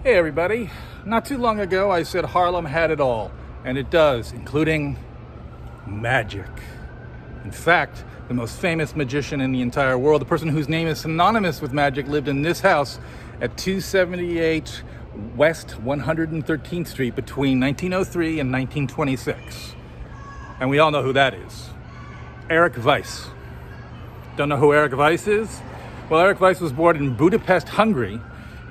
Hey everybody, not too long ago I said Harlem had it all, and it does, including magic. In fact, the most famous magician in the entire world, the person whose name is synonymous with magic, lived in this house at 278 West 113th Street between 1903 and 1926. And we all know who that is. Erich Weisz. Don't know who Erich Weisz is? Well, Erich Weisz was born in Budapest, Hungary,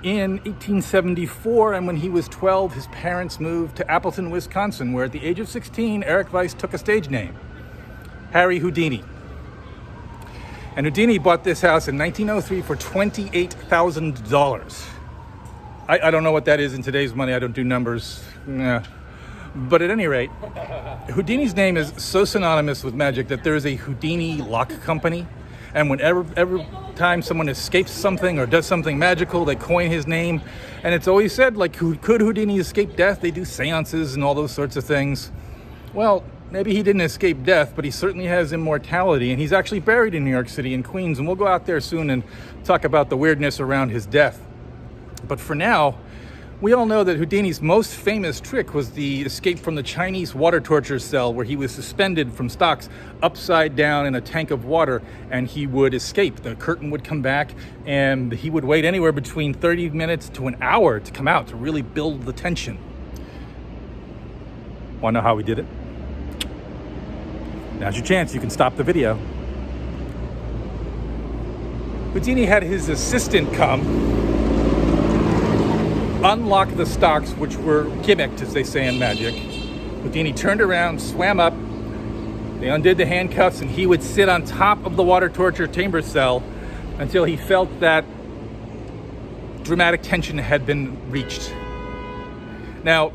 in 1874, and when he was 12, his parents moved to Appleton, Wisconsin, where at the age of 16, Erich Weisz took a stage name, Harry Houdini. And Houdini bought this house in 1903 for $28,000. I don't know what that is in today's money. I don't do numbers. Nah. But at any rate, Houdini's name is so synonymous with magic that there is a Houdini lock company. And whenever every time someone escapes something or does something magical, they coin his name. And it's always said, like, could Houdini escape death? They do seances and all those sorts of things. Well, maybe he didn't escape death, but he certainly has immortality. And he's actually buried in New York City in Queens. And we'll go out there soon and talk about the weirdness around his death. But for now, we all know that Houdini's most famous trick was the escape from the Chinese water torture cell, where he was suspended from stocks upside down in a tank of water, and he would escape. The curtain would come back, and he would wait anywhere between 30 minutes to an hour to come out to really build the tension. Want to know how he did it? Now's your chance. You can stop the video. Houdini had his assistant come, unlock the stocks, which were gimmicked, as they say in magic. Houdini turned around, swam up, they undid the handcuffs, and he would sit on top of the water torture chamber cell until he felt that dramatic tension had been reached. Now,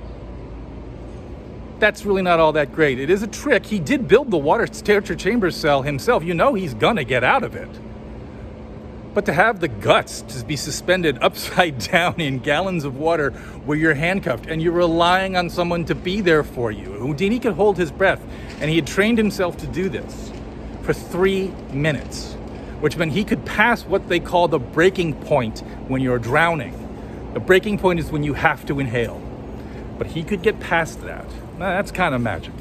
that's really not all that great. It is a trick. He did build the water torture chamber cell himself. You know he's gonna get out of it. But to have the guts to be suspended upside down in gallons of water where you're handcuffed and you're relying on someone to be there for you. Houdini could hold his breath, and he had trained himself to do this for 3 minutes, which meant he could pass what they call the breaking point when you're drowning. The breaking point is when you have to inhale. But he could get past that. Now, that's kind of magic.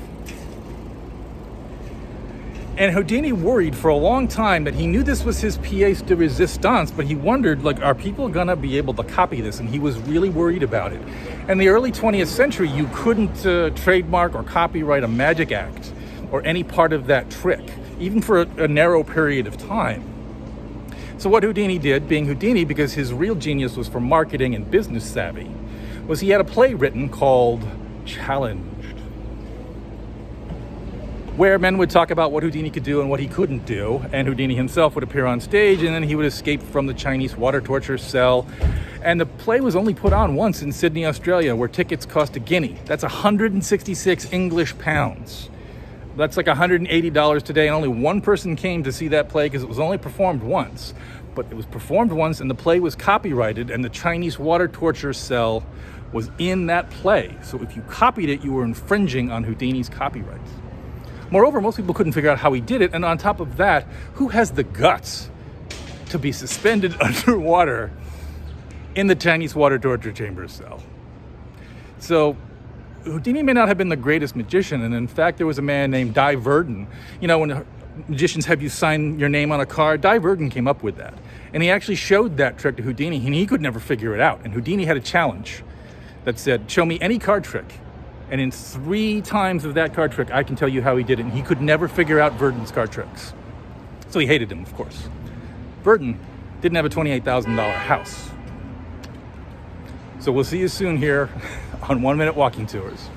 And Houdini worried for a long time that he knew this was his pièce de résistance, but he wondered, like, are people gonna be able to copy this? And he was really worried about it. In the early 20th century, you couldn't trademark or copyright a magic act or any part of that trick, even for a narrow period of time. So what Houdini did, being Houdini, because his real genius was for marketing and business savvy, was he had a play written called Challenged, where men would talk about what Houdini could do and what he couldn't do, and Houdini himself would appear on stage, and then he would escape from the Chinese water torture cell. And the play was only put on once in Sydney, Australia, where tickets cost a guinea. That's 166 English pounds. That's like $180 today, and only one person came to see that play because it was only performed once. But it was performed once, and the play was copyrighted, and the Chinese water torture cell was in that play. So if you copied it, you were infringing on Houdini's copyrights. Moreover, most people couldn't figure out how he did it, and on top of that, who has the guts to be suspended underwater in the Chinese water torture chamber cell? So Houdini may not have been the greatest magician, and in fact, there was a man named Die Verdon. You know, when magicians have you sign your name on a card, Die Verdon came up with that. And he actually showed that trick to Houdini, and he could never figure it out. And Houdini had a challenge that said, show me any card trick, and in 3 times of that card trick, I can tell you how he did it. And he could never figure out Verdon's card tricks. So he hated him, of course. Verdon didn't have a $28,000 house. So we'll see you soon here on 1 Minute Walking Tours.